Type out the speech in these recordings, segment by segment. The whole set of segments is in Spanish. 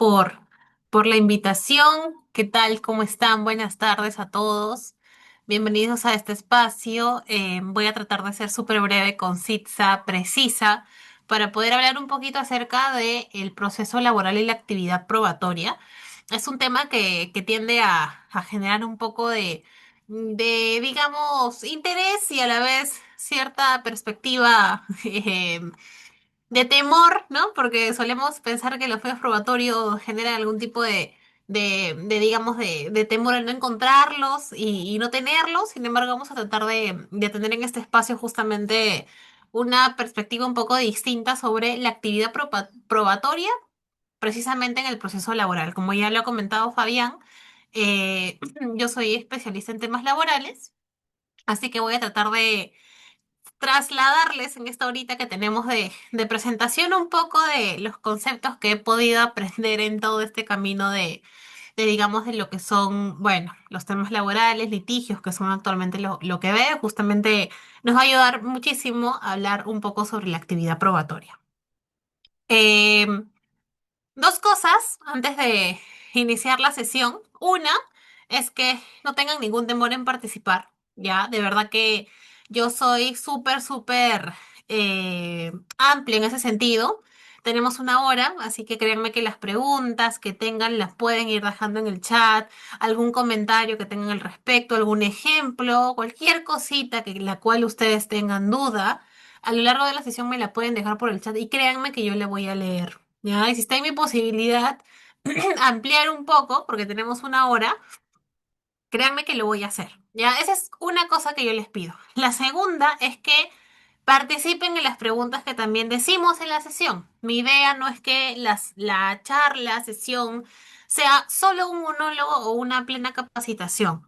por, por la invitación. ¿Qué tal? ¿Cómo están? Buenas tardes a todos. Bienvenidos a este espacio. Voy a tratar de ser súper breve, concisa, precisa, para poder hablar un poquito acerca del proceso laboral y la actividad probatoria. Es un tema que tiende a generar un poco digamos, interés y a la vez cierta perspectiva de temor, ¿no? Porque solemos pensar que los medios probatorios generan algún tipo digamos, de temor al no encontrarlos y no tenerlos. Sin embargo, vamos a tratar de tener en este espacio justamente una perspectiva un poco distinta sobre la actividad probatoria, precisamente en el proceso laboral. Como ya lo ha comentado Fabián, yo soy especialista en temas laborales, así que voy a tratar de trasladarles en esta horita que tenemos de presentación un poco de los conceptos que he podido aprender en todo este camino digamos, de lo que son, bueno, los temas laborales, litigios, que son actualmente lo que veo. Justamente nos va a ayudar muchísimo a hablar un poco sobre la actividad probatoria. Em, Dos cosas antes de iniciar la sesión. Una es que no tengan ningún temor en participar, ¿ya? De verdad que yo soy súper amplia en ese sentido. Tenemos una hora, así que créanme que las preguntas que tengan las pueden ir dejando en el chat, algún comentario que tengan al respecto, algún ejemplo, cualquier cosita que la cual ustedes tengan duda, a lo largo de la sesión me la pueden dejar por el chat y créanme que yo le voy a leer. Ya, y si está en mi posibilidad ampliar un poco, porque tenemos una hora, créanme que lo voy a hacer. Ya, esa es una cosa que yo les pido. La segunda es que participen en las preguntas que también decimos en la sesión. Mi idea no es que la charla, sesión, sea solo un monólogo o una plena capacitación.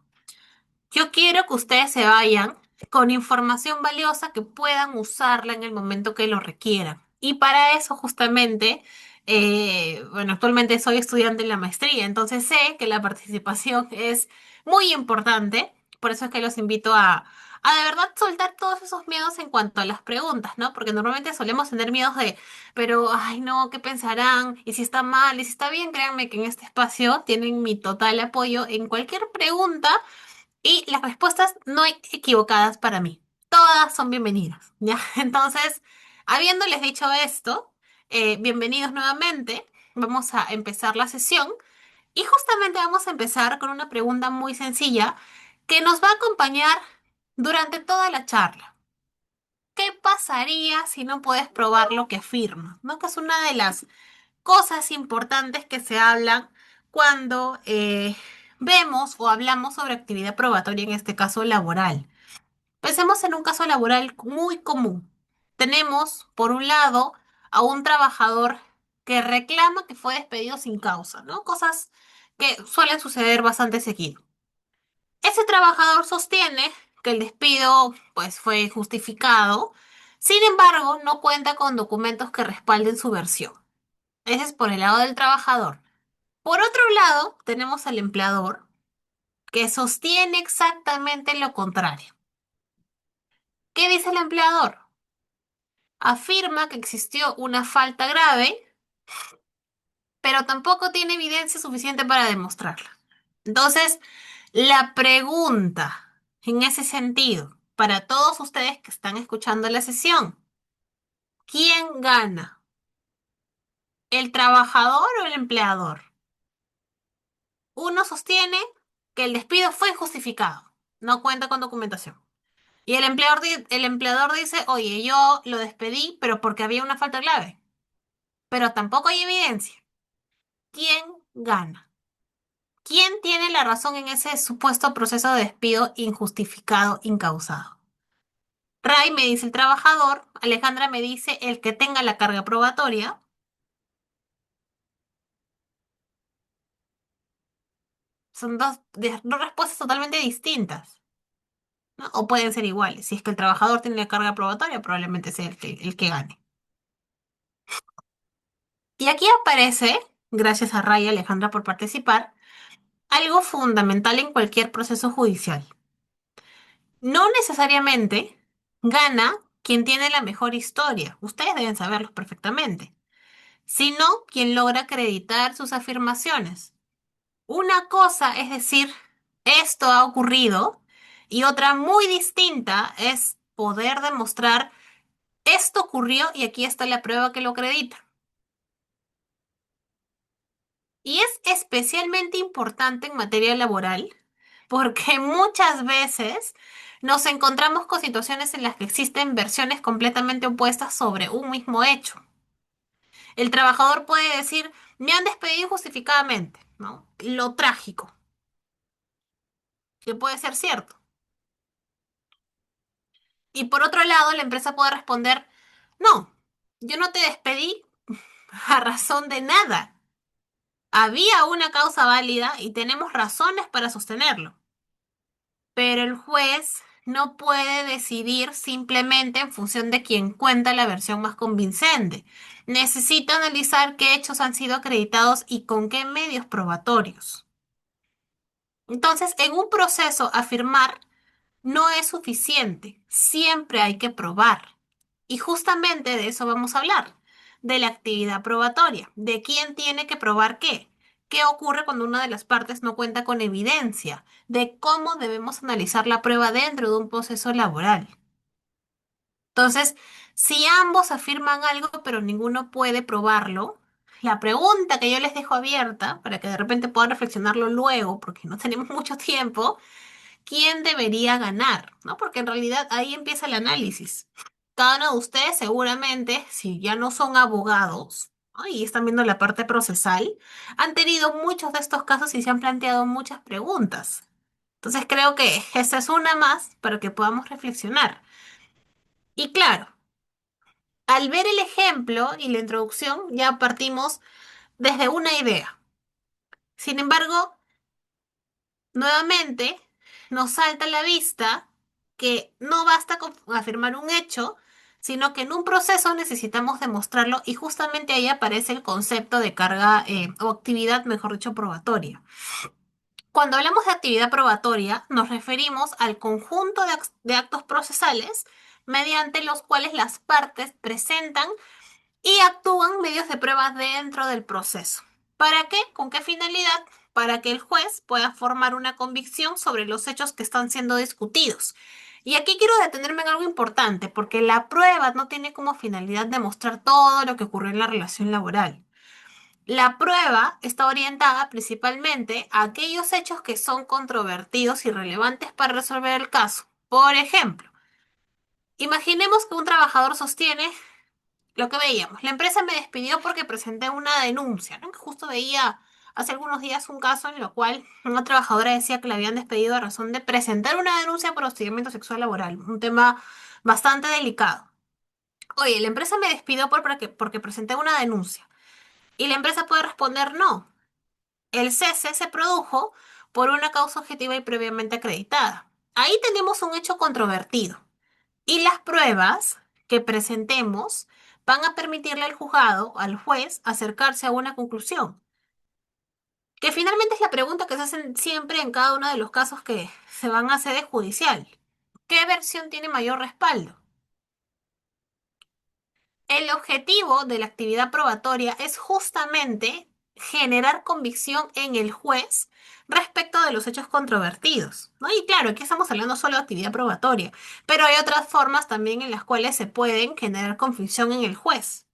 Yo quiero que ustedes se vayan con información valiosa que puedan usarla en el momento que lo requieran. Y para eso justamente, bueno, actualmente soy estudiante en la maestría, entonces sé que la participación es muy importante. Por eso es que los invito a de verdad soltar todos esos miedos en cuanto a las preguntas, ¿no? Porque normalmente solemos tener miedos pero, ay, no, ¿qué pensarán? ¿Y si está mal? ¿Y si está bien? Créanme que en este espacio tienen mi total apoyo en cualquier pregunta y las respuestas no hay equivocadas para mí. Todas son bienvenidas, ¿ya? Entonces, habiéndoles dicho esto, bienvenidos nuevamente. Vamos a empezar la sesión y justamente vamos a empezar con una pregunta muy sencilla que nos va a acompañar durante toda la charla. ¿Qué pasaría si no puedes probar lo que afirmas? ¿No? Que es una de las cosas importantes que se hablan cuando vemos o hablamos sobre actividad probatoria, en este caso laboral. Pensemos en un caso laboral muy común. Tenemos, por un lado, a un trabajador que reclama que fue despedido sin causa, ¿no? Cosas que suelen suceder bastante seguido. Ese trabajador sostiene que el despido, pues, fue justificado. Sin embargo, no cuenta con documentos que respalden su versión. Ese es por el lado del trabajador. Por otro lado, tenemos al empleador que sostiene exactamente lo contrario. ¿Qué dice el empleador? Afirma que existió una falta grave, pero tampoco tiene evidencia suficiente para demostrarla. Entonces, la pregunta en ese sentido, para todos ustedes que están escuchando la sesión, ¿quién gana? ¿El trabajador o el empleador? Uno sostiene que el despido fue injustificado, no cuenta con documentación. Y el empleador dice, oye, yo lo despedí, pero porque había una falta grave. Pero tampoco hay evidencia. ¿Quién gana? ¿Quién tiene la razón en ese supuesto proceso de despido injustificado, incausado? Ray me dice el trabajador, Alejandra me dice el que tenga la carga probatoria. Son dos respuestas totalmente distintas, ¿no? O pueden ser iguales. Si es que el trabajador tiene la carga probatoria, probablemente sea el que gane. Y aquí aparece, gracias a Ray y Alejandra por participar, algo fundamental en cualquier proceso judicial. No necesariamente gana quien tiene la mejor historia. Ustedes deben saberlo perfectamente. sino quien logra acreditar sus afirmaciones. Una cosa es decir, esto ha ocurrido, y otra muy distinta es poder demostrar, esto ocurrió y aquí está la prueba que lo acredita. Y es especialmente importante en materia laboral porque muchas veces nos encontramos con situaciones en las que existen versiones completamente opuestas sobre un mismo hecho. El trabajador puede decir, me han despedido injustificadamente, ¿no? Lo trágico, que puede ser cierto. Y por otro lado, la empresa puede responder, no, yo no te despedí a razón de nada. Había una causa válida y tenemos razones para sostenerlo. Pero el juez no puede decidir simplemente en función de quien cuenta la versión más convincente. Necesita analizar qué hechos han sido acreditados y con qué medios probatorios. Entonces, en un proceso, afirmar no es suficiente. Siempre hay que probar. Y justamente de eso vamos a hablar, de la actividad probatoria, de quién tiene que probar qué. ¿Qué ocurre cuando una de las partes no cuenta con evidencia? De cómo debemos analizar la prueba dentro de un proceso laboral. Entonces, si ambos afirman algo pero ninguno puede probarlo, la pregunta que yo les dejo abierta, para que de repente puedan reflexionarlo luego, porque no tenemos mucho tiempo, quién debería ganar, ¿no? Porque en realidad ahí empieza el análisis. Cada uno de ustedes seguramente, si ya no son abogados, ¿no? Y están viendo la parte procesal, han tenido muchos de estos casos y se han planteado muchas preguntas. Entonces creo que esta es una más para que podamos reflexionar. Y claro, al ver el ejemplo y la introducción, ya partimos desde una idea. Sin embargo, nuevamente, nos salta a la vista que no basta con afirmar un hecho, sino que en un proceso necesitamos demostrarlo y justamente ahí aparece el concepto de carga o actividad, mejor dicho, probatoria. Cuando hablamos de actividad probatoria, nos referimos al conjunto de actos procesales mediante los cuales las partes presentan y actúan medios de pruebas dentro del proceso. ¿Para qué? ¿Con qué finalidad? Para que el juez pueda formar una convicción sobre los hechos que están siendo discutidos. Y aquí quiero detenerme en algo importante, porque la prueba no tiene como finalidad demostrar todo lo que ocurrió en la relación laboral. La prueba está orientada principalmente a aquellos hechos que son controvertidos y relevantes para resolver el caso. Por ejemplo, imaginemos que un trabajador sostiene lo que veíamos. La empresa me despidió porque presenté una denuncia, ¿no? Que justo veía hace algunos días un caso en el cual una trabajadora decía que la habían despedido a razón de presentar una denuncia por hostigamiento sexual laboral, un tema bastante delicado. Oye, la empresa me despidió porque presenté una denuncia. Y la empresa puede responder no. El cese se produjo por una causa objetiva y previamente acreditada. Ahí tenemos un hecho controvertido. Y las pruebas que presentemos van a permitirle al juzgado, al juez, acercarse a una conclusión, que finalmente es la pregunta que se hacen siempre en cada uno de los casos que se van a sede judicial. ¿Qué versión tiene mayor respaldo? El objetivo de la actividad probatoria es justamente generar convicción en el juez respecto de los hechos controvertidos, ¿no? Y claro, aquí estamos hablando solo de actividad probatoria, pero hay otras formas también en las cuales se pueden generar convicción en el juez,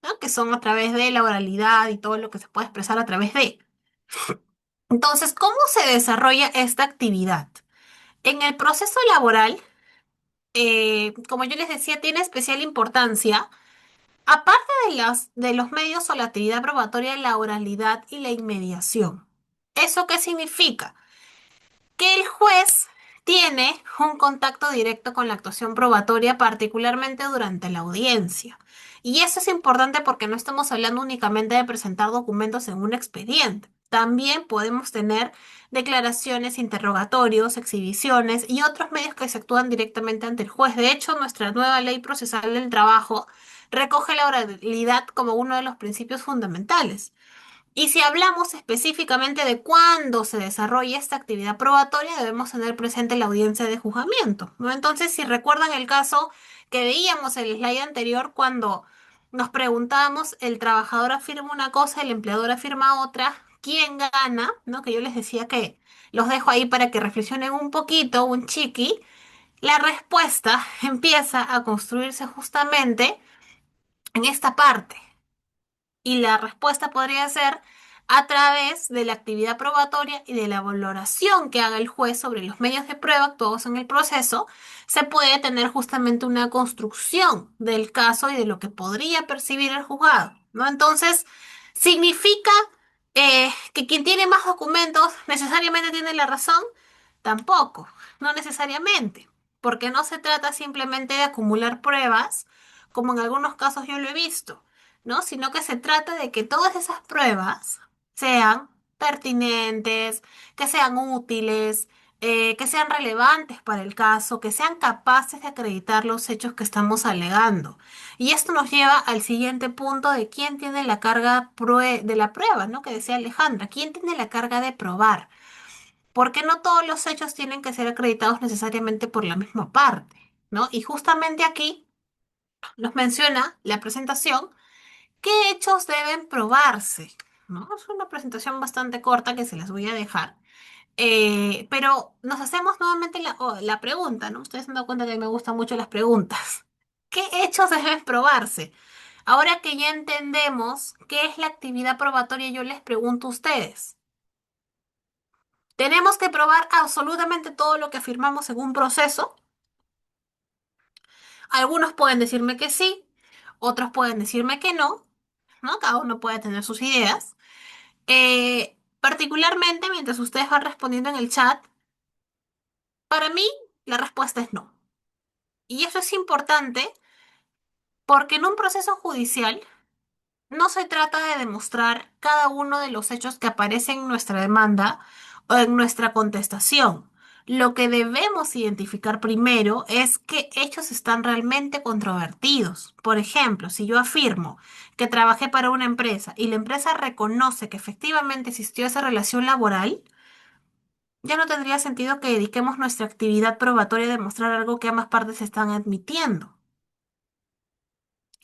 ¿no? Que son a través de la oralidad y todo lo que se puede expresar a través de. Entonces, ¿cómo se desarrolla esta actividad? En el proceso laboral, como yo les decía, tiene especial importancia. Aparte de los medios o la actividad probatoria, la oralidad y la inmediación. ¿Eso qué significa? Que el juez tiene un contacto directo con la actuación probatoria, particularmente durante la audiencia. Y eso es importante porque no estamos hablando únicamente de presentar documentos en un expediente. También podemos tener declaraciones, interrogatorios, exhibiciones y otros medios que se actúan directamente ante el juez. De hecho, nuestra nueva ley procesal del trabajo recoge la oralidad como uno de los principios fundamentales. Y si hablamos específicamente de cuándo se desarrolla esta actividad probatoria, debemos tener presente la audiencia de juzgamiento, ¿no? Entonces, si recuerdan el caso que veíamos en el slide anterior, cuando nos preguntábamos, el trabajador afirma una cosa, el empleador afirma otra, ¿quién gana? ¿No? Que yo les decía que los dejo ahí para que reflexionen un poquito, un chiqui. La respuesta empieza a construirse justamente en esta parte. Y la respuesta podría ser a través de la actividad probatoria y de la valoración que haga el juez sobre los medios de prueba actuados en el proceso, se puede tener justamente una construcción del caso y de lo que podría percibir el juzgado, ¿no? Entonces, ¿significa que quien tiene más documentos necesariamente tiene la razón? Tampoco, no necesariamente, porque no se trata simplemente de acumular pruebas, como en algunos casos yo lo he visto, ¿no? Sino que se trata de que todas esas pruebas sean pertinentes, que sean útiles, que sean relevantes para el caso, que sean capaces de acreditar los hechos que estamos alegando. Y esto nos lleva al siguiente punto de quién tiene la carga de la prueba, ¿no? Que decía Alejandra, ¿quién tiene la carga de probar? Porque no todos los hechos tienen que ser acreditados necesariamente por la misma parte, ¿no? Y justamente aquí nos menciona la presentación qué hechos deben probarse, ¿no? Es una presentación bastante corta que se las voy a dejar. Pero nos hacemos nuevamente la pregunta, ¿no? Ustedes se han dado cuenta que me gustan mucho las preguntas. ¿Qué hechos deben probarse? Ahora que ya entendemos qué es la actividad probatoria, yo les pregunto a ustedes. ¿Tenemos que probar absolutamente todo lo que afirmamos en un proceso? Algunos pueden decirme que sí, otros pueden decirme que no, ¿no? Cada uno puede tener sus ideas. Particularmente, mientras ustedes van respondiendo en el chat, para mí la respuesta es no. Y eso es importante porque en un proceso judicial no se trata de demostrar cada uno de los hechos que aparecen en nuestra demanda o en nuestra contestación. Lo que debemos identificar primero es qué hechos están realmente controvertidos. Por ejemplo, si yo afirmo que trabajé para una empresa y la empresa reconoce que efectivamente existió esa relación laboral, ya no tendría sentido que dediquemos nuestra actividad probatoria a demostrar algo que ambas partes están admitiendo.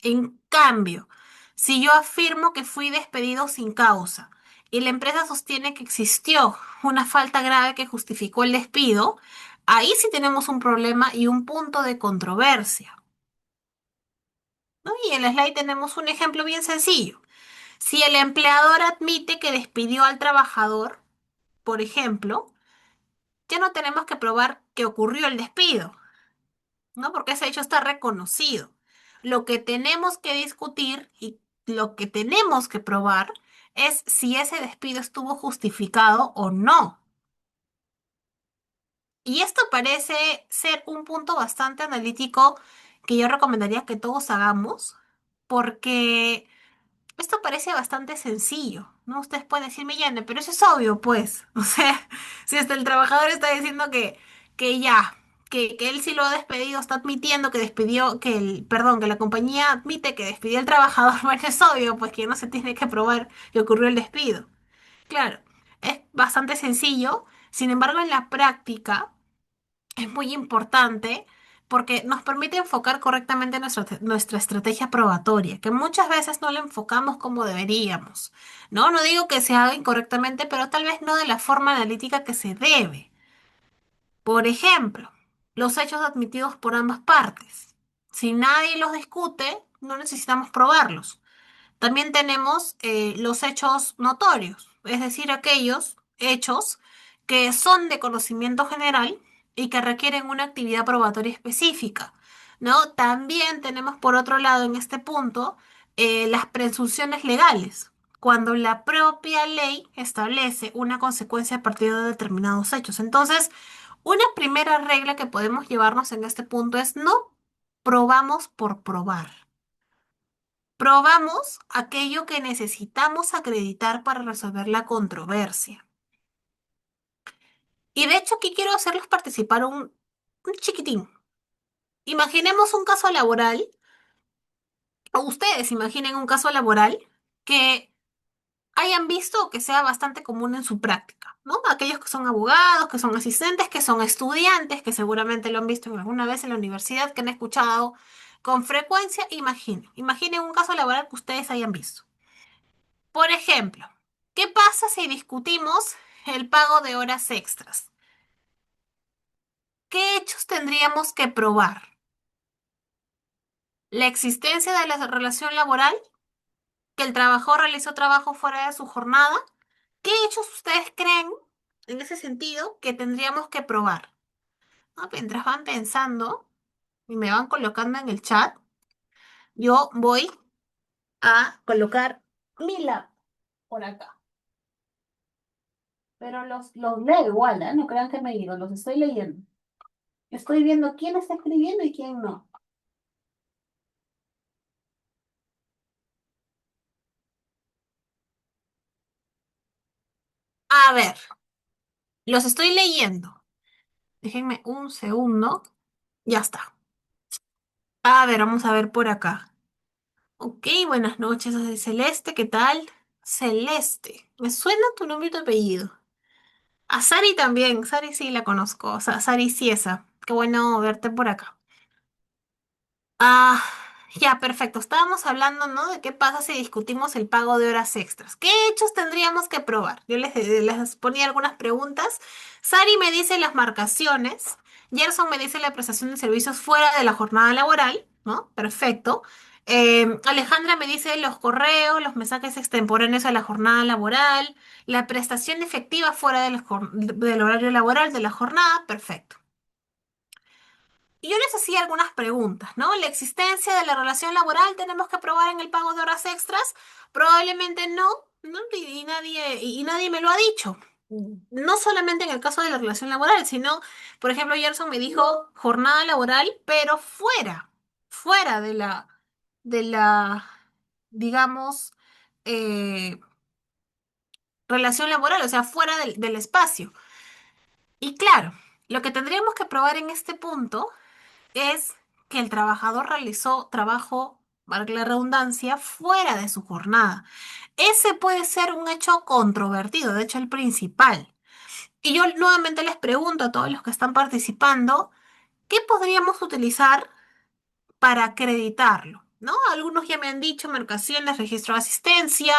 En cambio, si yo afirmo que fui despedido sin causa y la empresa sostiene que existió una falta grave que justificó el despido, ahí sí tenemos un problema y un punto de controversia, ¿no? Y en el slide tenemos un ejemplo bien sencillo. Si el empleador admite que despidió al trabajador, por ejemplo, ya no tenemos que probar que ocurrió el despido, ¿no? Porque ese hecho está reconocido. Lo que tenemos que discutir y lo que tenemos que probar es si ese despido estuvo justificado o no. Y esto parece ser un punto bastante analítico que yo recomendaría que todos hagamos, porque esto parece bastante sencillo, ¿no? Ustedes pueden decirme, Yane, pero eso es obvio, pues. O sea, si hasta el trabajador está diciendo que ya, que él sí lo ha despedido, está admitiendo que despidió, perdón, que la compañía admite que despidió al trabajador, bueno, es obvio, pues que no se tiene que probar que ocurrió el despido. Claro, es bastante sencillo, sin embargo, en la práctica es muy importante porque nos permite enfocar correctamente nuestra estrategia probatoria, que muchas veces no la enfocamos como deberíamos, ¿no? No digo que se haga incorrectamente, pero tal vez no de la forma analítica que se debe. Por ejemplo, los hechos admitidos por ambas partes. Si nadie los discute, no necesitamos probarlos. También tenemos los hechos notorios, es decir, aquellos hechos que son de conocimiento general y que requieren una actividad probatoria específica, ¿no? También tenemos por otro lado en este punto las presunciones legales, cuando la propia ley establece una consecuencia a partir de determinados hechos. Entonces, una primera regla que podemos llevarnos en este punto es no probamos por probar. Probamos aquello que necesitamos acreditar para resolver la controversia. Y de hecho aquí quiero hacerlos participar un chiquitín. Imaginemos un caso laboral, o ustedes imaginen un caso laboral que hayan visto que sea bastante común en su práctica, ¿no? Aquellos que son abogados, que son asistentes, que son estudiantes, que seguramente lo han visto alguna vez en la universidad, que han escuchado Con frecuencia, imaginen un caso laboral que ustedes hayan visto. Por ejemplo, ¿qué pasa si discutimos el pago de horas extras? ¿Qué hechos tendríamos que probar? ¿La existencia de la relación laboral? ¿Que el trabajador realizó trabajo fuera de su jornada? ¿Qué hechos ustedes creen en ese sentido que tendríamos que probar? ¿No? Mientras van pensando y me van colocando en el chat, yo voy a colocar mi lab por acá. Pero los leo igual, ¿eh? No crean que me digo, los estoy leyendo. Estoy viendo quién está escribiendo y quién no. A ver, los estoy leyendo. Déjenme un segundo. Ya está. A ver, vamos a ver por acá. Ok, buenas noches, soy Celeste, ¿qué tal? Celeste, me suena tu nombre y tu apellido. A Sari también, Sari sí la conozco, o sea, Sari Ciesa. Qué bueno verte por acá. Ah, ya, perfecto. Estábamos hablando, ¿no? De qué pasa si discutimos el pago de horas extras. ¿Qué hechos tendríamos que probar? Yo les ponía algunas preguntas. Sari me dice las marcaciones. Gerson me dice la prestación de servicios fuera de la jornada laboral, ¿no? Perfecto. Alejandra me dice los correos, los mensajes extemporáneos a la jornada laboral, la prestación efectiva fuera del horario laboral de la jornada. Perfecto. Y yo les hacía algunas preguntas, ¿no? La existencia de la relación laboral tenemos que probar en el pago de horas extras. Probablemente no, ¿no? Y nadie me lo ha dicho. No solamente en el caso de la relación laboral, sino, por ejemplo, Gerson me dijo jornada laboral, pero fuera de la, digamos, eh, relación laboral, o sea, fuera del espacio. Y claro, lo que tendríamos que probar en este punto es que el trabajador realizó trabajo, valga la redundancia, fuera de su jornada. Ese puede ser un hecho controvertido, de hecho el principal. Y yo nuevamente les pregunto a todos los que están participando, ¿qué podríamos utilizar para acreditarlo? ¿No? Algunos ya me han dicho marcaciones, registro de asistencia,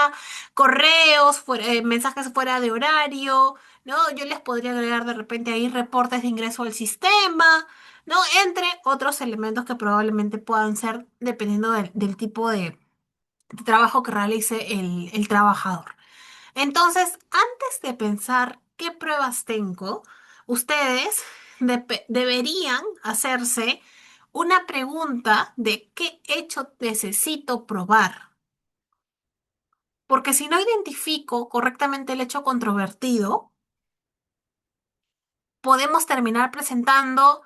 correos, mensajes fuera de horario, ¿no? Yo les podría agregar de repente ahí reportes de ingreso al sistema, ¿no? Entre otros elementos que probablemente puedan ser dependiendo del tipo de trabajo que realice el trabajador. Entonces, antes de pensar qué pruebas tengo, ustedes deberían hacerse una pregunta de qué hecho necesito probar. Porque si no identifico correctamente el hecho controvertido, podemos terminar presentando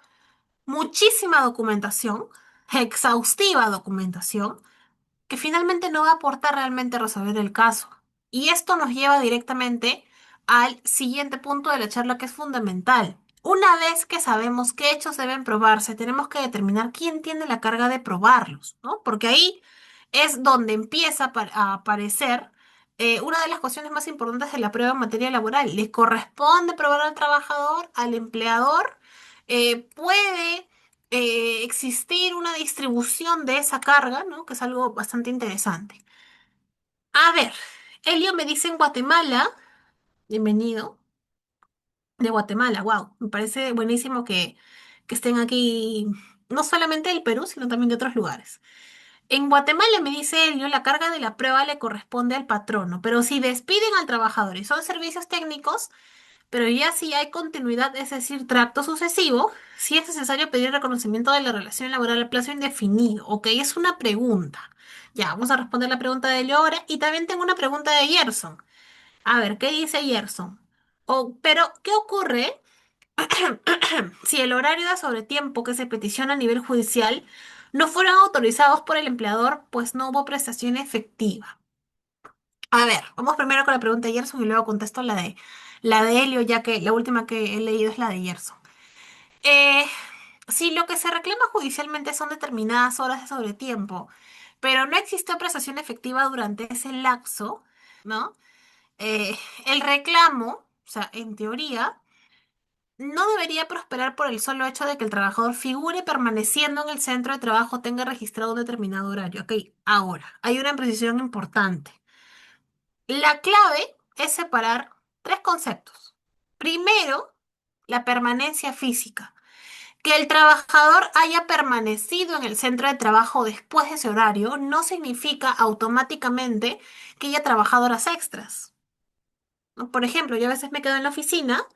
muchísima documentación, exhaustiva documentación, que finalmente no va a aportar realmente a resolver el caso. Y esto nos lleva directamente al siguiente punto de la charla que es fundamental. Una vez que sabemos qué hechos deben probarse, tenemos que determinar quién tiene la carga de probarlos, ¿no? Porque ahí es donde empieza a aparecer una de las cuestiones más importantes de la prueba en materia laboral. ¿Le corresponde probar al trabajador, al empleador? ¿Puede existir una distribución de esa carga, ¿no? Que es algo bastante interesante. A ver, Elio me dice en Guatemala, bienvenido, de Guatemala, wow, me parece buenísimo que estén aquí, no solamente del Perú, sino también de otros lugares. En Guatemala me dice Elio, la carga de la prueba le corresponde al patrono, pero si despiden al trabajador y son servicios técnicos, pero ya si hay continuidad, es decir, tracto sucesivo, si es necesario pedir reconocimiento de la relación laboral a plazo indefinido. Ok, es una pregunta. Ya, vamos a responder la pregunta de Elio ahora. Y también tengo una pregunta de Gerson. A ver, ¿qué dice Gerson? Pero, ¿qué ocurre si el horario de sobretiempo que se peticiona a nivel judicial no fueron autorizados por el empleador, pues no hubo prestación efectiva? A ver, vamos primero con la pregunta de Gerson y luego contesto la de Helio, ya que la última que he leído es la de Gerson. Eh, si lo que se reclama judicialmente son determinadas horas de sobretiempo, pero no existió prestación efectiva durante ese lapso, ¿no? El reclamo, o sea, en teoría, no debería prosperar por el solo hecho de que el trabajador figure permaneciendo en el centro de trabajo, tenga registrado un determinado horario. Ok, ahora, hay una precisión importante. La clave es separar tres conceptos. Primero, la permanencia física. Que el trabajador haya permanecido en el centro de trabajo después de ese horario no significa automáticamente que haya trabajado horas extras, ¿no? Por ejemplo, yo a veces me quedo en la oficina,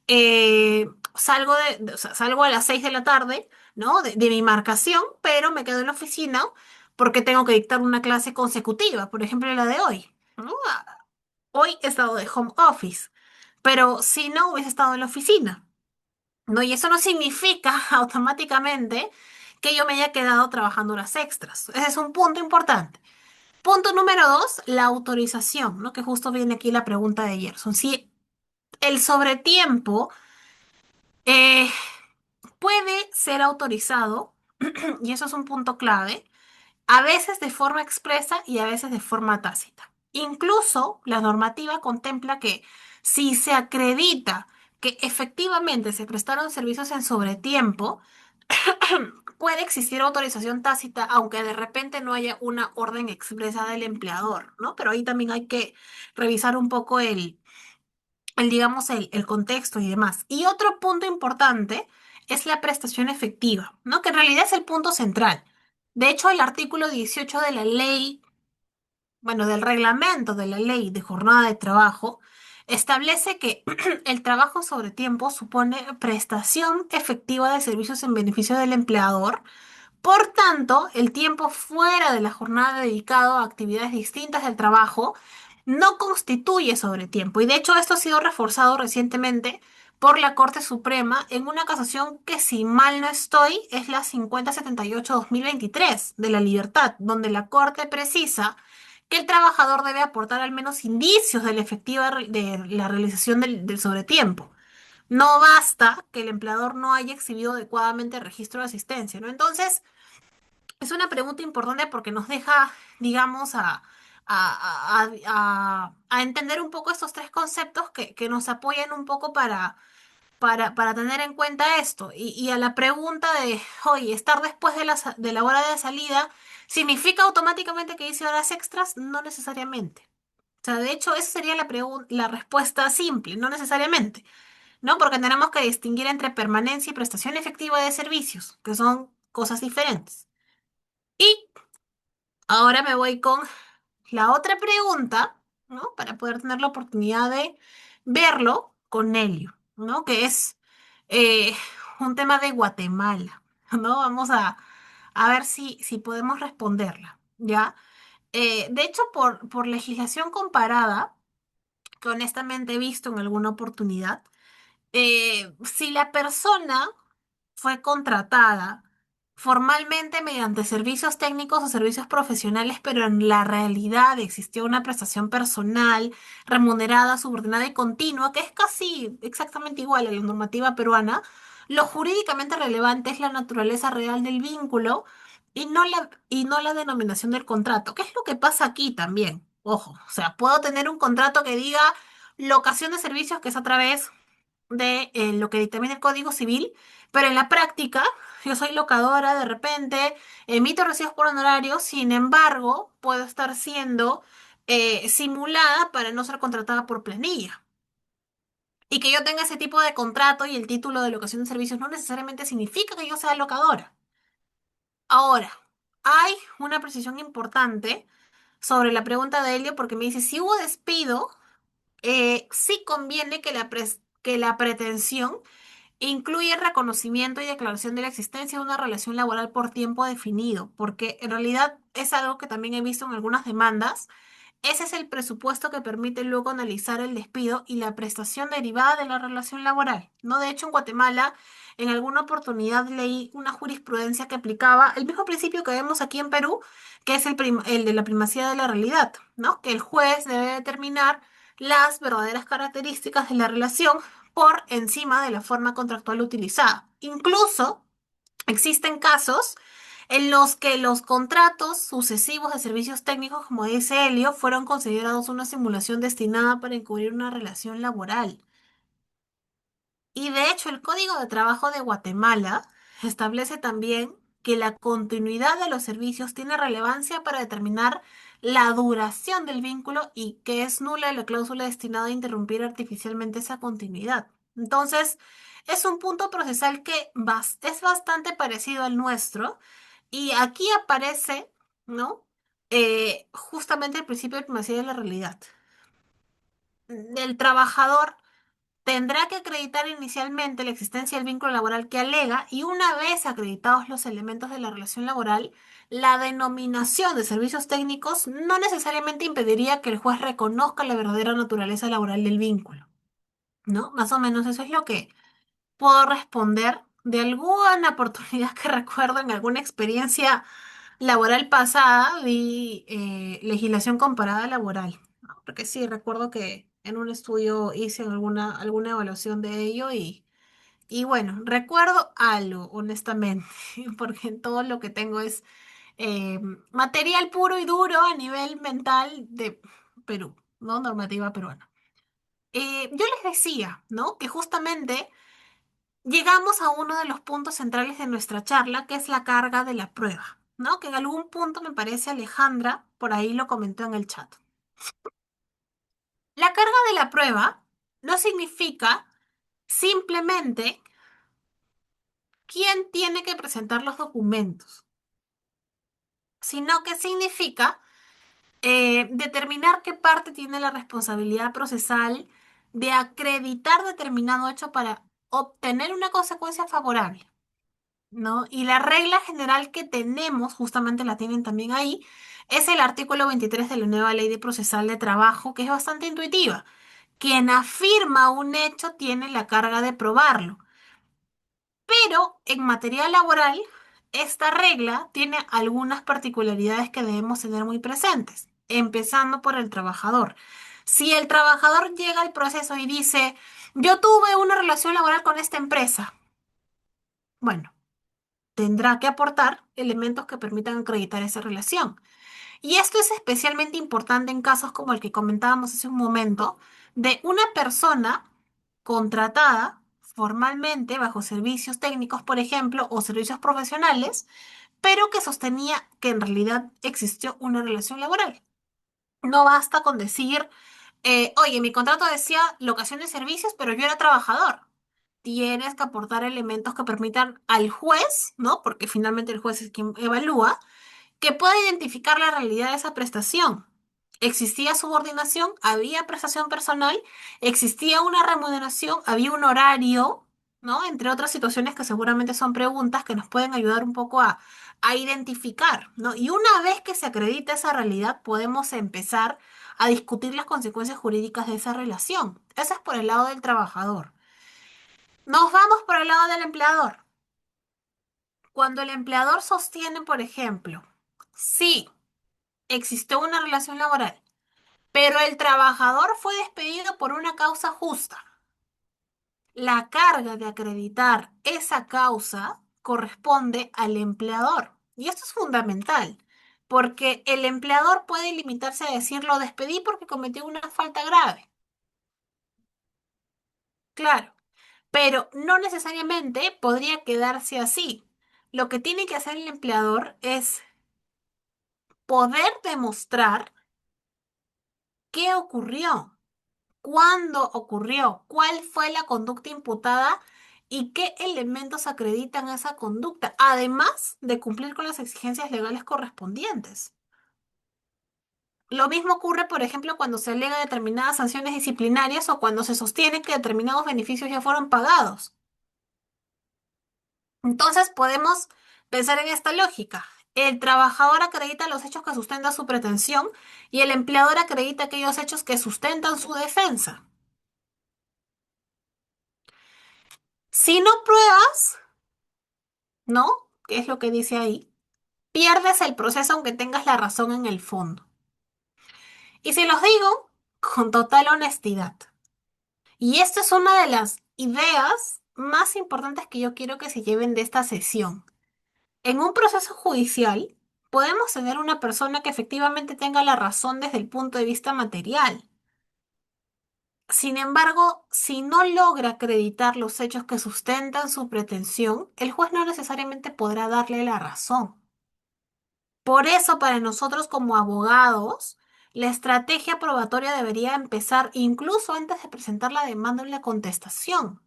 o sea, salgo a las 6 de la tarde, ¿no? De mi marcación, pero me quedo en la oficina porque tengo que dictar una clase consecutiva, por ejemplo, la de hoy, ¿no? Hoy he estado de home office, pero si no hubiese estado en la oficina. No, y eso no significa automáticamente que yo me haya quedado trabajando horas extras. Ese es un punto importante. Punto número dos, la autorización, ¿no? Que justo viene aquí la pregunta de Gerson. Si el sobretiempo eh, puede ser autorizado, y eso es un punto clave, a veces de forma expresa y a veces de forma tácita. Incluso la normativa contempla que si se acredita que efectivamente se prestaron servicios en sobretiempo, puede existir autorización tácita, aunque de repente no haya una orden expresa del empleador, ¿no? Pero ahí también hay que revisar un poco digamos, el contexto y demás. Y otro punto importante es la prestación efectiva, ¿no? Que en realidad es el punto central. De hecho, el artículo 18 de la ley, bueno, del reglamento de la ley de jornada de trabajo, establece que el trabajo sobre tiempo supone prestación efectiva de servicios en beneficio del empleador. Por tanto, el tiempo fuera de la jornada dedicado a actividades distintas del trabajo no constituye sobretiempo. Y de hecho, esto ha sido reforzado recientemente por la Corte Suprema en una casación que, si mal no estoy, es la 5078-2023 de la Libertad, donde la Corte precisa que el trabajador debe aportar al menos indicios de de la realización del sobretiempo. No basta que el empleador no haya exhibido adecuadamente el registro de asistencia, ¿no? Entonces, es una pregunta importante porque nos deja, digamos, a entender un poco estos tres conceptos que nos apoyan un poco para tener en cuenta esto. Y a la pregunta de, oye, estar después de de la hora de salida, ¿significa automáticamente que hice horas extras? No necesariamente. O sea, de hecho, esa sería la respuesta simple, no necesariamente, ¿no? Porque tenemos que distinguir entre permanencia y prestación efectiva de servicios, que son cosas diferentes. Y ahora me voy con la otra pregunta, ¿no? Para poder tener la oportunidad de verlo con Helio, ¿no? Que es eh, un tema de Guatemala, ¿no? Vamos a ver si podemos responderla, ¿ya? De hecho, por legislación comparada, que honestamente he visto en alguna oportunidad, si la persona fue contratada formalmente mediante servicios técnicos o servicios profesionales, pero en la realidad existió una prestación personal, remunerada, subordinada y continua, que es casi exactamente igual a la normativa peruana, lo jurídicamente relevante es la naturaleza real del vínculo y no la denominación del contrato. ¿Qué es lo que pasa aquí también? Ojo, o sea, puedo tener un contrato que diga locación de servicios, que es a través de lo que dictamina el Código Civil, pero en la práctica yo soy locadora, de repente emito recibos por honorarios, sin embargo, puedo estar siendo simulada para no ser contratada por planilla. Y que yo tenga ese tipo de contrato y el título de locación de servicios no necesariamente significa que yo sea locadora. Ahora, hay una precisión importante sobre la pregunta de Helio porque me dice, si hubo despido, sí conviene que que la pretensión incluye el reconocimiento y declaración de la existencia de una relación laboral por tiempo definido, porque en realidad es algo que también he visto en algunas demandas. Ese es el presupuesto que permite luego analizar el despido y la prestación derivada de la relación laboral. No, de hecho, en Guatemala, en alguna oportunidad leí una jurisprudencia que aplicaba el mismo principio que vemos aquí en Perú, que es el de la primacía de la realidad, ¿no? Que el juez debe determinar las verdaderas características de la relación por encima de la forma contractual utilizada. Incluso existen casos en los que los contratos sucesivos de servicios técnicos, como dice Helio, fueron considerados una simulación destinada para encubrir una relación laboral. Y de hecho, el Código de Trabajo de Guatemala establece también que la continuidad de los servicios tiene relevancia para determinar la duración del vínculo y que es nula la cláusula destinada a interrumpir artificialmente esa continuidad. Entonces, es un punto procesal que es bastante parecido al nuestro y aquí aparece, ¿no? Justamente el principio de primacía de la realidad. El trabajador tendrá que acreditar inicialmente la existencia del vínculo laboral que alega y una vez acreditados los elementos de la relación laboral, la denominación de servicios técnicos no necesariamente impediría que el juez reconozca la verdadera naturaleza laboral del vínculo, ¿no? Más o menos eso es lo que puedo responder de alguna oportunidad que recuerdo en alguna experiencia laboral pasada, vi legislación comparada laboral, ¿no? Porque sí, recuerdo que en un estudio hice alguna evaluación de ello y bueno, recuerdo algo, honestamente, porque todo lo que tengo es eh, material puro y duro a nivel mental de Perú, ¿no? Normativa peruana. Yo les decía, ¿no? Que justamente llegamos a uno de los puntos centrales de nuestra charla, que es la carga de la prueba, ¿no? Que en algún punto me parece Alejandra, por ahí lo comentó en el chat. La carga de la prueba no significa simplemente quién tiene que presentar los documentos, sino que significa determinar qué parte tiene la responsabilidad procesal de acreditar determinado hecho para obtener una consecuencia favorable. ¿No? Y la regla general que tenemos, justamente la tienen también ahí, es el artículo 23 de la nueva Ley de Procesal de Trabajo, que es bastante intuitiva. Quien afirma un hecho tiene la carga de probarlo. Pero en materia laboral, esta regla tiene algunas particularidades que debemos tener muy presentes, empezando por el trabajador. Si el trabajador llega al proceso y dice, yo tuve una relación laboral con esta empresa, bueno, tendrá que aportar elementos que permitan acreditar esa relación. Y esto es especialmente importante en casos como el que comentábamos hace un momento, de una persona contratada formalmente bajo servicios técnicos, por ejemplo, o servicios profesionales, pero que sostenía que en realidad existió una relación laboral. No basta con decir, oye, mi contrato decía locación de servicios, pero yo era trabajador. Tienes que aportar elementos que permitan al juez, ¿no? Porque finalmente el juez es quien evalúa, que pueda identificar la realidad de esa prestación. ¿Existía subordinación? ¿Había prestación personal? ¿Existía una remuneración? ¿Había un horario? ¿No? Entre otras situaciones que seguramente son preguntas que nos pueden ayudar un poco a identificar, ¿no? Y una vez que se acredita esa realidad, podemos empezar a discutir las consecuencias jurídicas de esa relación. Eso es por el lado del trabajador. Nos vamos por el lado del empleador. Cuando el empleador sostiene, por ejemplo, sí, existió una relación laboral, pero el trabajador fue despedido por una causa justa. La carga de acreditar esa causa corresponde al empleador. Y esto es fundamental, porque el empleador puede limitarse a decir lo despedí porque cometió una falta grave. Claro, pero no necesariamente podría quedarse así. Lo que tiene que hacer el empleador es poder demostrar qué ocurrió. ¿Cuándo ocurrió? ¿Cuál fue la conducta imputada? ¿Y qué elementos acreditan esa conducta? Además de cumplir con las exigencias legales correspondientes. Lo mismo ocurre, por ejemplo, cuando se alega determinadas sanciones disciplinarias o cuando se sostiene que determinados beneficios ya fueron pagados. Entonces podemos pensar en esta lógica. El trabajador acredita los hechos que sustentan su pretensión y el empleador acredita aquellos hechos que sustentan su defensa. Si no pruebas, ¿no? ¿Qué es lo que dice ahí? Pierdes el proceso aunque tengas la razón en el fondo. Y se los digo con total honestidad. Y esta es una de las ideas más importantes que yo quiero que se lleven de esta sesión. En un proceso judicial, podemos tener una persona que efectivamente tenga la razón desde el punto de vista material. Sin embargo, si no logra acreditar los hechos que sustentan su pretensión, el juez no necesariamente podrá darle la razón. Por eso, para nosotros como abogados, la estrategia probatoria debería empezar incluso antes de presentar la demanda en la contestación,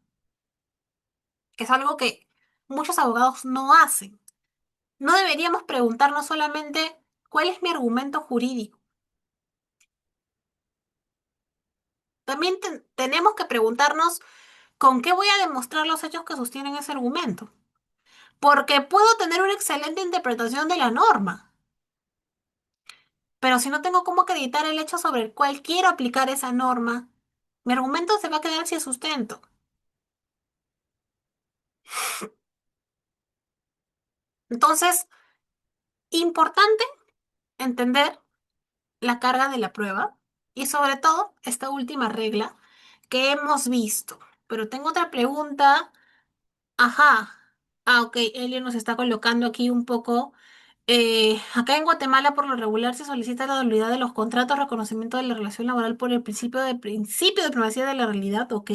que es algo que muchos abogados no hacen. No deberíamos preguntarnos solamente cuál es mi argumento jurídico. También tenemos que preguntarnos con qué voy a demostrar los hechos que sostienen ese argumento. Porque puedo tener una excelente interpretación de la norma, pero si no tengo cómo acreditar el hecho sobre el cual quiero aplicar esa norma, mi argumento se va a quedar sin sustento. Entonces, importante entender la carga de la prueba y sobre todo esta última regla que hemos visto. Pero tengo otra pregunta. Ajá. Ah, ok. Elio nos está colocando aquí un poco. Acá en Guatemala, por lo regular, se solicita la nulidad de los contratos, reconocimiento de la relación laboral por el principio de primacía de la realidad, ok,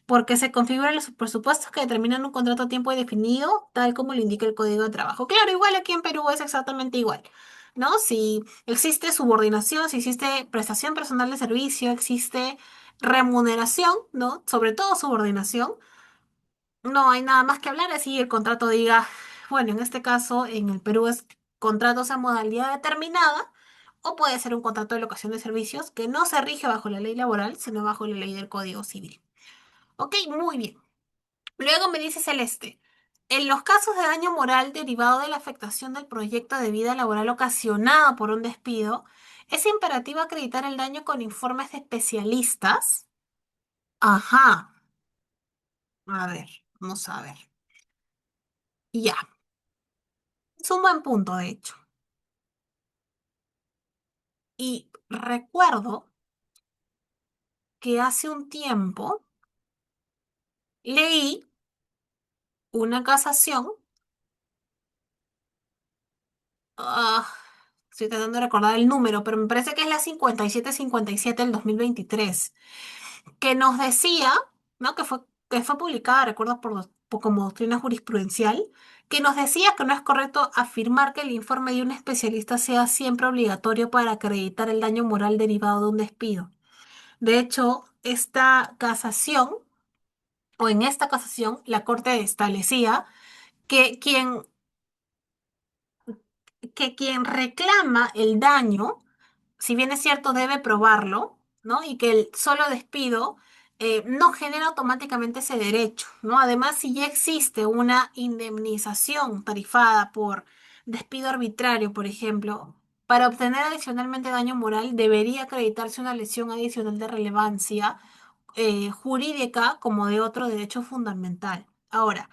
porque se configuran los presupuestos que determinan un contrato a tiempo indefinido, tal como lo indica el Código de Trabajo. Claro, igual aquí en Perú es exactamente igual, ¿no? Si existe subordinación, si existe prestación personal de servicio, existe remuneración, ¿no? Sobre todo subordinación, no hay nada más que hablar, así el contrato diga, bueno, en este caso en el Perú es contratos a modalidad determinada o puede ser un contrato de locación de servicios que no se rige bajo la ley laboral, sino bajo la ley del Código Civil. Ok, muy bien. Luego me dice Celeste, en los casos de daño moral derivado de la afectación del proyecto de vida laboral ocasionado por un despido, ¿es imperativo acreditar el daño con informes de especialistas? Ajá, a ver, vamos a ver. Ya, es un buen punto, de hecho. Y recuerdo que hace un tiempo leí una casación, ah, estoy tratando de recordar el número, pero me parece que es la 5757 del 2023, que nos decía, ¿no? Que fue publicada, recuerdo, como doctrina jurisprudencial, que nos decía que no es correcto afirmar que el informe de un especialista sea siempre obligatorio para acreditar el daño moral derivado de un despido. De hecho, esta casación, o en esta casación, la Corte establecía que quien reclama el daño, si bien es cierto, debe probarlo, ¿no? Y que el solo despido no genera automáticamente ese derecho, ¿no? Además, si ya existe una indemnización tarifada por despido arbitrario, por ejemplo, para obtener adicionalmente daño moral, debería acreditarse una lesión adicional de relevancia jurídica como de otro derecho fundamental. Ahora,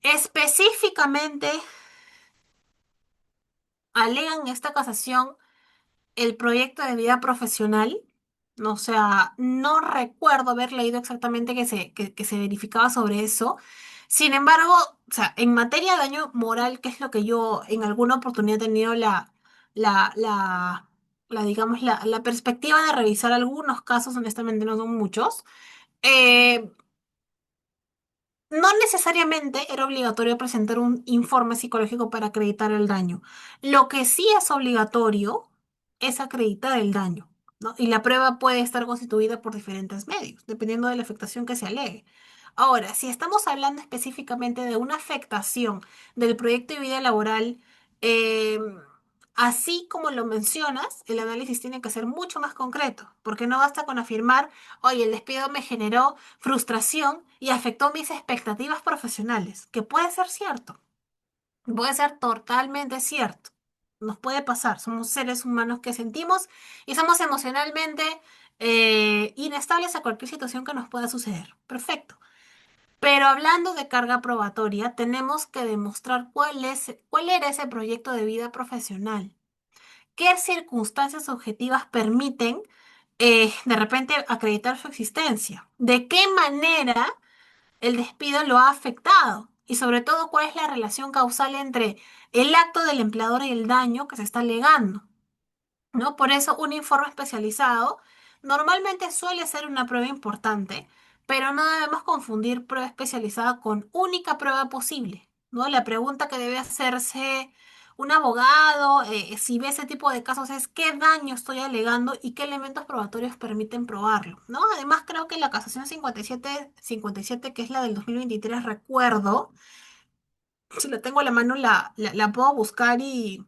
específicamente alegan en esta casación el proyecto de vida profesional. No, o sea, no recuerdo haber leído exactamente que se verificaba sobre eso. Sin embargo, o sea, en materia de daño moral, que es lo que yo en alguna oportunidad he tenido la, la, digamos, la perspectiva de revisar algunos casos, honestamente no son muchos, eh, no necesariamente era obligatorio presentar un informe psicológico para acreditar el daño. Lo que sí es obligatorio es acreditar el daño, ¿no? Y la prueba puede estar constituida por diferentes medios, dependiendo de la afectación que se alegue. Ahora, si estamos hablando específicamente de una afectación del proyecto de vida laboral, eh, así como lo mencionas, el análisis tiene que ser mucho más concreto, porque no basta con afirmar, oye, el despido me generó frustración y afectó mis expectativas profesionales, que puede ser cierto, puede ser totalmente cierto. Nos puede pasar, somos seres humanos que sentimos y somos emocionalmente inestables a cualquier situación que nos pueda suceder. Perfecto. Pero hablando de carga probatoria, tenemos que demostrar cuál era ese proyecto de vida profesional. ¿Qué circunstancias objetivas permiten de repente acreditar su existencia? ¿De qué manera el despido lo ha afectado? Y sobre todo, ¿cuál es la relación causal entre el acto del empleador y el daño que se está alegando? ¿No? Por eso, un informe especializado Normalmente suele ser una prueba importante, pero no debemos confundir prueba especializada con única prueba posible, ¿no? La pregunta que debe hacerse un abogado, si ve ese tipo de casos, es qué daño estoy alegando y qué elementos probatorios permiten probarlo, ¿no? Además, creo que la casación 57, que es la del 2023, recuerdo, si la tengo a la mano, la puedo buscar y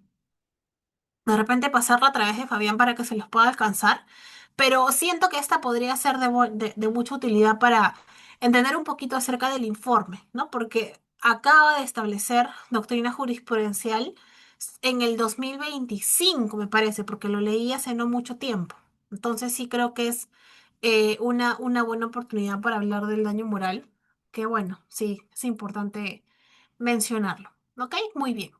de repente pasarla a través de Fabián para que se los pueda alcanzar, pero siento que esta podría ser de mucha utilidad para entender un poquito acerca del informe, ¿no? Porque acaba de establecer doctrina jurisprudencial en el 2025, me parece, porque lo leí hace no mucho tiempo. Entonces sí creo que es una buena oportunidad para hablar del daño moral, que bueno, sí, es importante mencionarlo. ¿Ok? Muy bien.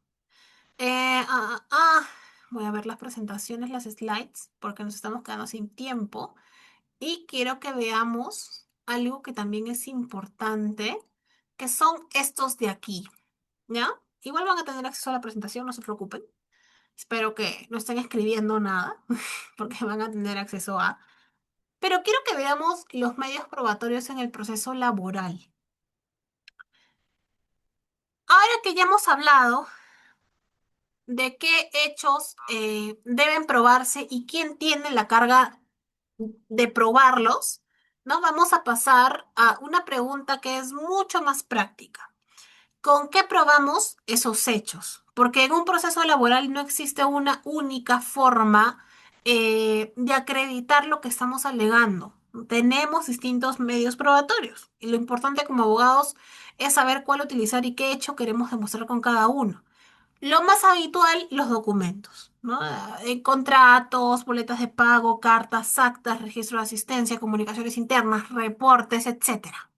Voy a ver las presentaciones, las slides, porque nos estamos quedando sin tiempo. Y quiero que veamos algo que también es importante, que son estos de aquí, ¿ya? Igual van a tener acceso a la presentación, no se preocupen. Espero que no estén escribiendo nada, porque van a tener acceso a... Pero quiero que veamos los medios probatorios en el proceso laboral. Ahora que ya hemos hablado de qué hechos deben probarse y quién tiene la carga de probarlos, ¿no? Vamos a pasar a una pregunta que es mucho más práctica. ¿Con qué probamos esos hechos? Porque en un proceso laboral no existe una única forma de acreditar lo que estamos alegando. Tenemos distintos medios probatorios y lo importante como abogados es saber cuál utilizar y qué hecho queremos demostrar con cada uno. Lo más habitual, los documentos, ¿no? Contratos, boletas de pago, cartas, actas, registro de asistencia, comunicaciones internas, reportes, etcétera.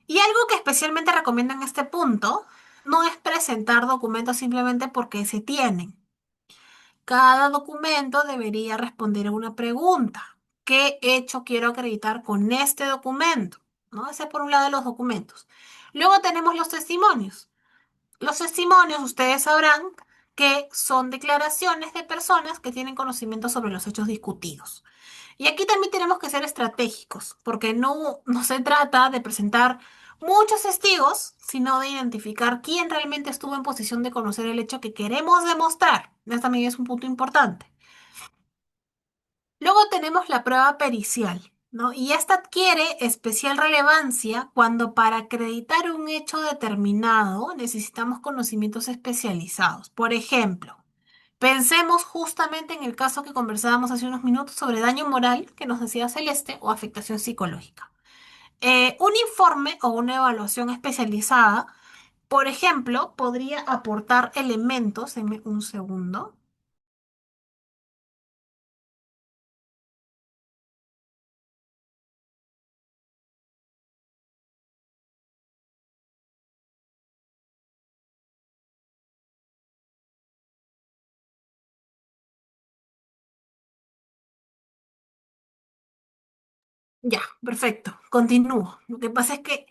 Y algo que especialmente recomiendo en este punto no es presentar documentos simplemente porque se tienen. Cada documento debería responder a una pregunta. ¿Qué hecho quiero acreditar con este documento? ¿No? Ese es por un lado de los documentos. Luego tenemos los testimonios. Los testimonios, ustedes sabrán que son declaraciones de personas que tienen conocimiento sobre los hechos discutidos. Y aquí también tenemos que ser estratégicos, porque no se trata de presentar muchos testigos, sino de identificar quién realmente estuvo en posición de conocer el hecho que queremos demostrar. Eso también es un punto importante. Luego tenemos la prueba pericial, ¿no? Y esta adquiere especial relevancia cuando para acreditar un hecho determinado necesitamos conocimientos especializados. Por ejemplo, pensemos justamente en el caso que conversábamos hace unos minutos sobre daño moral que nos decía Celeste o afectación psicológica. Un informe o una evaluación especializada, por ejemplo, podría aportar elementos, denme un segundo. Ya, perfecto. Continúo. Lo que pasa es que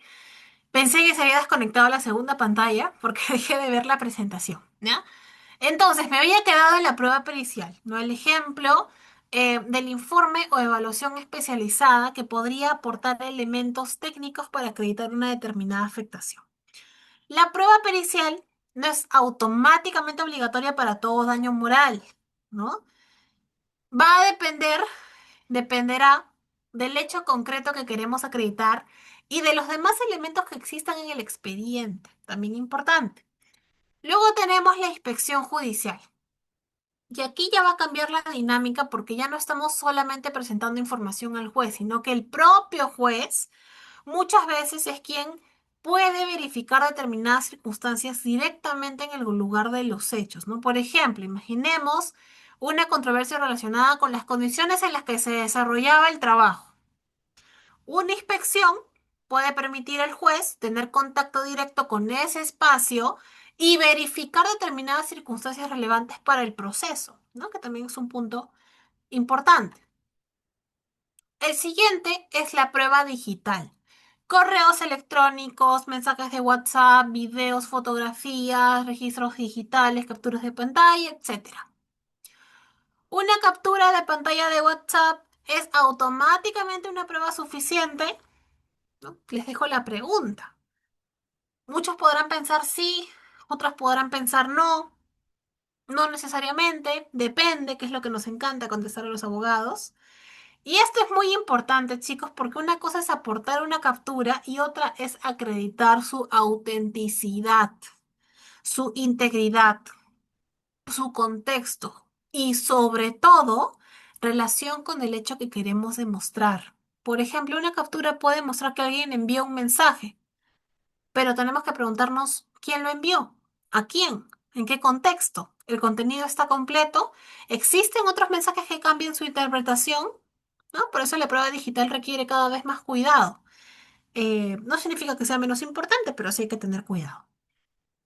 pensé que se había desconectado la segunda pantalla porque dejé de ver la presentación, ¿ya? Entonces, me había quedado en la prueba pericial, ¿no? El ejemplo del informe o evaluación especializada que podría aportar elementos técnicos para acreditar una determinada afectación. La prueba pericial no es automáticamente obligatoria para todo daño moral, ¿no? Va a dependerá del hecho concreto que queremos acreditar y de los demás elementos que existan en el expediente, también importante. Luego tenemos la inspección judicial. Y aquí ya va a cambiar la dinámica porque ya no estamos solamente presentando información al juez, sino que el propio juez muchas veces es quien puede verificar determinadas circunstancias directamente en el lugar de los hechos, ¿no? Por ejemplo, imaginemos una controversia relacionada con las condiciones en las que se desarrollaba el trabajo. Una inspección puede permitir al juez tener contacto directo con ese espacio y verificar determinadas circunstancias relevantes para el proceso, ¿no? Que también es un punto importante. El siguiente es la prueba digital. Correos electrónicos, mensajes de WhatsApp, videos, fotografías, registros digitales, capturas de pantalla, etcétera. ¿Una captura de pantalla de WhatsApp es automáticamente una prueba suficiente? ¿No? Les dejo la pregunta. Muchos podrán pensar sí, otros podrán pensar no, no necesariamente, depende, que es lo que nos encanta contestar a los abogados. Y esto es muy importante, chicos, porque una cosa es aportar una captura y otra es acreditar su autenticidad, su integridad, su contexto y sobre todo relación con el hecho que queremos demostrar. Por ejemplo, una captura puede mostrar que alguien envió un mensaje, pero tenemos que preguntarnos quién lo envió, a quién, en qué contexto. ¿El contenido está completo? ¿Existen otros mensajes que cambien su interpretación? ¿No? Por eso la prueba digital requiere cada vez más cuidado. No significa que sea menos importante, pero sí hay que tener cuidado.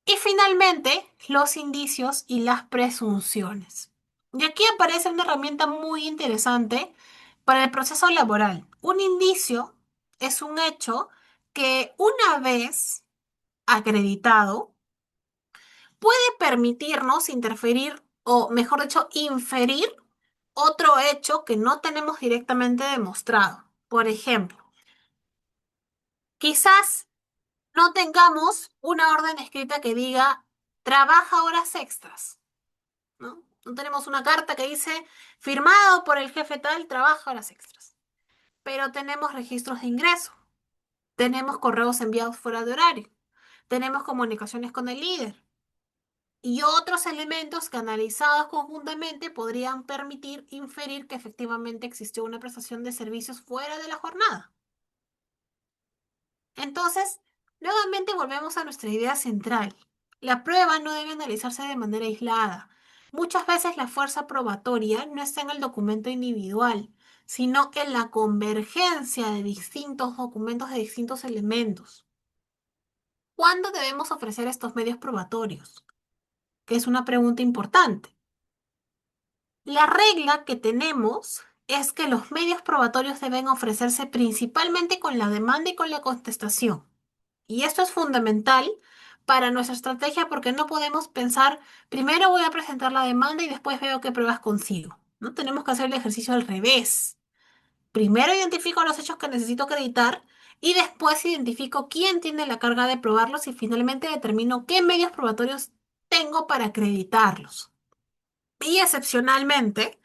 Y finalmente, los indicios y las presunciones. Y aquí aparece una herramienta muy interesante para el proceso laboral. Un indicio es un hecho que una vez acreditado puede permitirnos interferir o, mejor dicho, inferir otro hecho que no tenemos directamente demostrado. Por ejemplo, quizás no tengamos una orden escrita que diga trabaja horas extras, ¿no? No tenemos una carta que dice firmado por el jefe tal, trabaja horas extras. Pero tenemos registros de ingreso, tenemos correos enviados fuera de horario, tenemos comunicaciones con el líder y otros elementos que analizados conjuntamente podrían permitir inferir que efectivamente existió una prestación de servicios fuera de la jornada. Entonces, nuevamente volvemos a nuestra idea central. La prueba no debe analizarse de manera aislada. Muchas veces la fuerza probatoria no está en el documento individual, sino en la convergencia de distintos documentos de distintos elementos. ¿Cuándo debemos ofrecer estos medios probatorios? Que es una pregunta importante. La regla que tenemos es que los medios probatorios deben ofrecerse principalmente con la demanda y con la contestación. Y esto es fundamental para nuestra estrategia porque no podemos pensar, primero voy a presentar la demanda y después veo qué pruebas consigo. No tenemos que hacer el ejercicio al revés. Primero identifico los hechos que necesito acreditar y después identifico quién tiene la carga de probarlos y finalmente determino qué medios probatorios tengo para acreditarlos. Y excepcionalmente,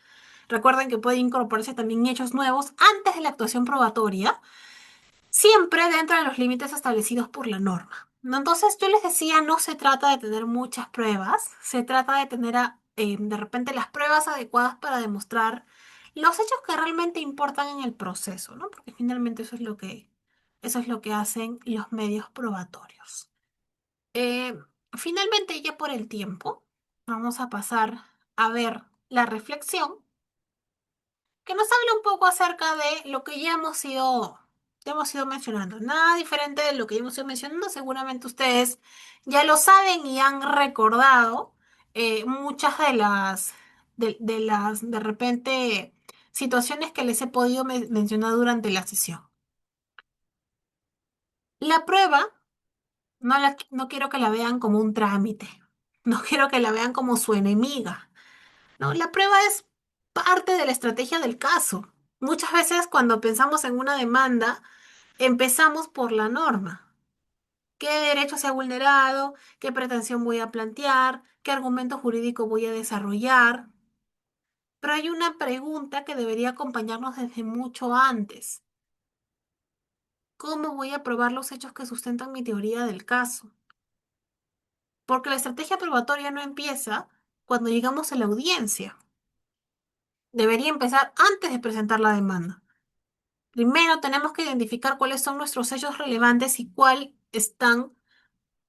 recuerden que pueden incorporarse también hechos nuevos antes de la actuación probatoria siempre dentro de los límites establecidos por la norma. ¿No? Entonces, yo les decía, no se trata de tener muchas pruebas, se trata de tener de repente las pruebas adecuadas para demostrar los hechos que realmente importan en el proceso, ¿no? Porque finalmente eso es lo que hacen los medios probatorios. Eh, finalmente, ya por el tiempo, vamos a pasar a ver la reflexión que nos habla un poco acerca de lo que ya hemos ido mencionando. Nada diferente de lo que ya hemos ido mencionando, seguramente ustedes ya lo saben y han recordado muchas de repente, situaciones que les he podido mencionar durante la sesión. La prueba, no quiero que la vean como un trámite, no quiero que la vean como su enemiga. ¿No? La prueba es parte de la estrategia del caso. Muchas veces cuando pensamos en una demanda, empezamos por la norma. ¿Qué derecho se ha vulnerado? ¿Qué pretensión voy a plantear? ¿Qué argumento jurídico voy a desarrollar? Pero hay una pregunta que debería acompañarnos desde mucho antes. ¿Cómo voy a probar los hechos que sustentan mi teoría del caso? Porque la estrategia probatoria no empieza cuando llegamos a la audiencia. Debería empezar antes de presentar la demanda. Primero tenemos que identificar cuáles son nuestros hechos relevantes y cuáles están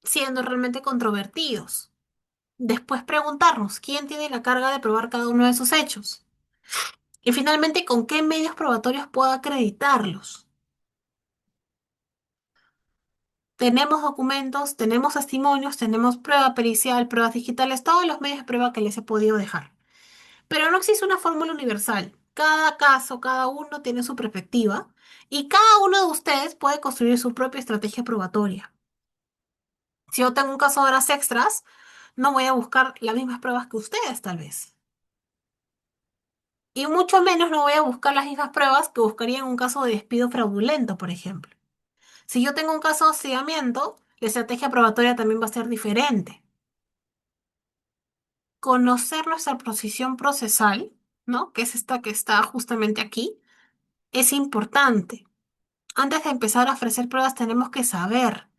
siendo realmente controvertidos. Después preguntarnos quién tiene la carga de probar cada uno de esos hechos. Y finalmente, con qué medios probatorios puedo acreditarlos. Tenemos documentos, tenemos testimonios, tenemos prueba pericial, pruebas digitales, todos los medios de prueba que les he podido dejar. Pero no existe una fórmula universal. Cada caso, cada uno tiene su perspectiva y cada uno de ustedes puede construir su propia estrategia probatoria. Si yo tengo un caso de horas extras, no voy a buscar las mismas pruebas que ustedes, tal vez. Y mucho menos no voy a buscar las mismas pruebas que buscaría en un caso de despido fraudulento, por ejemplo. Si yo tengo un caso de hostigamiento, la estrategia probatoria también va a ser diferente. Conocer nuestra posición procesal, ¿no? Que es esta que está justamente aquí, es importante. Antes de empezar a ofrecer pruebas tenemos que saber.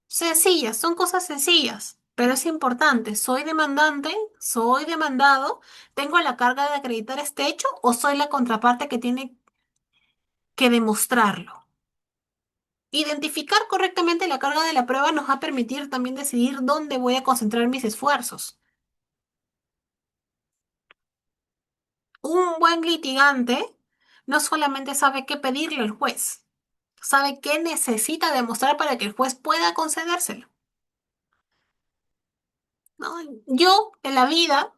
Sencillas, son cosas sencillas, pero es importante. ¿Soy demandante? ¿Soy demandado? ¿Tengo la carga de acreditar este hecho o soy la contraparte que tiene que demostrarlo? Identificar correctamente la carga de la prueba nos va a permitir también decidir dónde voy a concentrar mis esfuerzos. Un buen litigante no solamente sabe qué pedirle al juez, sabe qué necesita demostrar para que el juez pueda concedérselo, ¿no? Yo, en la vida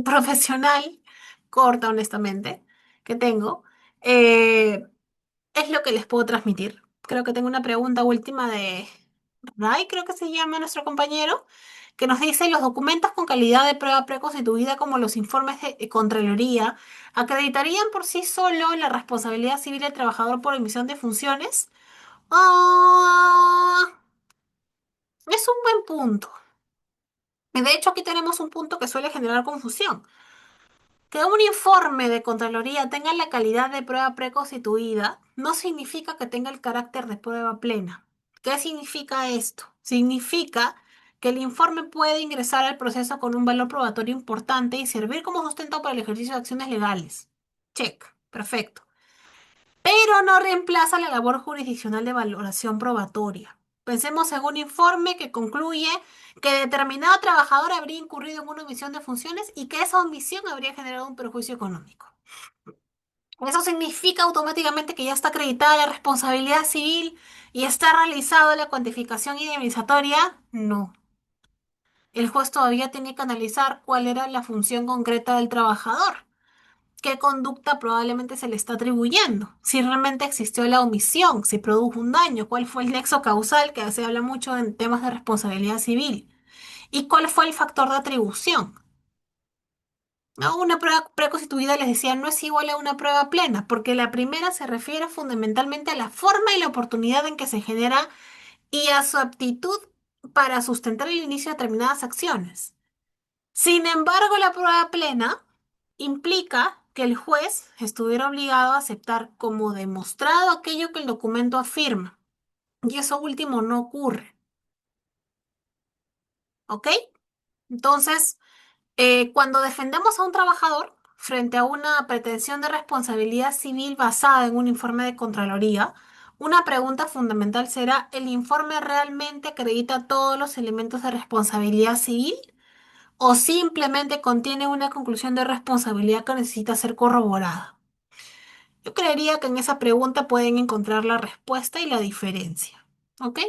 profesional, corta honestamente, que tengo, eh, es lo que les puedo transmitir. Creo que tengo una pregunta última de Ray, creo que se llama nuestro compañero, que nos dice los documentos con calidad de prueba preconstituida como los informes de Contraloría acreditarían por sí solo la responsabilidad civil del trabajador por emisión de funciones. Ah, es un buen punto. Y de hecho aquí tenemos un punto que suele generar confusión. Que un informe de Contraloría tenga la calidad de prueba preconstituida no significa que tenga el carácter de prueba plena. ¿Qué significa esto? Significa que el informe puede ingresar al proceso con un valor probatorio importante y servir como sustento para el ejercicio de acciones legales. Check, perfecto. Pero no reemplaza la labor jurisdiccional de valoración probatoria. Pensemos en un informe que concluye que determinado trabajador habría incurrido en una omisión de funciones y que esa omisión habría generado un perjuicio económico. ¿Eso significa automáticamente que ya está acreditada la responsabilidad civil y está realizada la cuantificación indemnizatoria? No. El juez todavía tiene que analizar cuál era la función concreta del trabajador, qué conducta probablemente se le está atribuyendo, si realmente existió la omisión, si produjo un daño, cuál fue el nexo causal, que se habla mucho en temas de responsabilidad civil, y cuál fue el factor de atribución. ¿No? Una prueba preconstituida, les decía, no es igual a una prueba plena, porque la primera se refiere fundamentalmente a la forma y la oportunidad en que se genera y a su aptitud para sustentar el inicio de determinadas acciones. Sin embargo, la prueba plena implica que el juez estuviera obligado a aceptar como demostrado aquello que el documento afirma. Y eso último no ocurre. ¿Ok? Entonces, cuando defendemos a un trabajador frente a una pretensión de responsabilidad civil basada en un informe de Contraloría, una pregunta fundamental será, ¿el informe realmente acredita todos los elementos de responsabilidad civil o simplemente contiene una conclusión de responsabilidad que necesita ser corroborada? Yo creería que en esa pregunta pueden encontrar la respuesta y la diferencia. ¿Ok?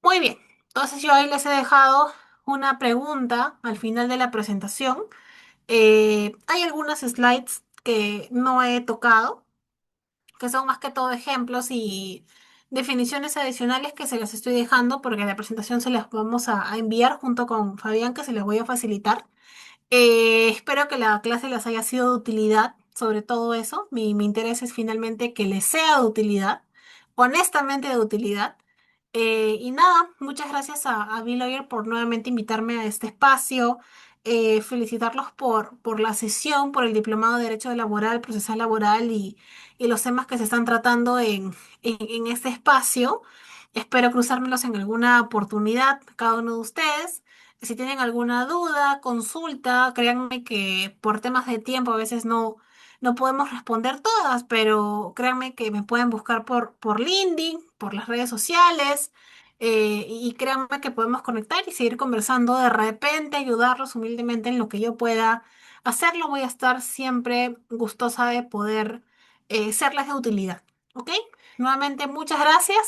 Muy bien. Entonces yo ahí les he dejado una pregunta al final de la presentación. Hay algunas slides que no he tocado, que son más que todo ejemplos y definiciones adicionales que se las estoy dejando porque la presentación se las vamos a enviar junto con Fabián, que se las voy a facilitar. Espero que la clase les haya sido de utilidad, sobre todo eso. Mi interés es finalmente que les sea de utilidad, honestamente de utilidad. Y nada, muchas gracias a Bill Lawyer por nuevamente invitarme a este espacio. Felicitarlos por la sesión, por el diplomado de Derecho Laboral, Procesal Laboral y los temas que se están tratando en este espacio. Espero cruzármelos en alguna oportunidad, cada uno de ustedes. Si tienen alguna duda, consulta, créanme que por temas de tiempo a veces no podemos responder todas, pero créanme que me pueden buscar por LinkedIn, por las redes sociales, y créanme que podemos conectar y seguir conversando, de repente ayudarlos humildemente en lo que yo pueda hacerlo. Voy a estar siempre gustosa de poder serles de utilidad. ¿Ok? Nuevamente, muchas gracias.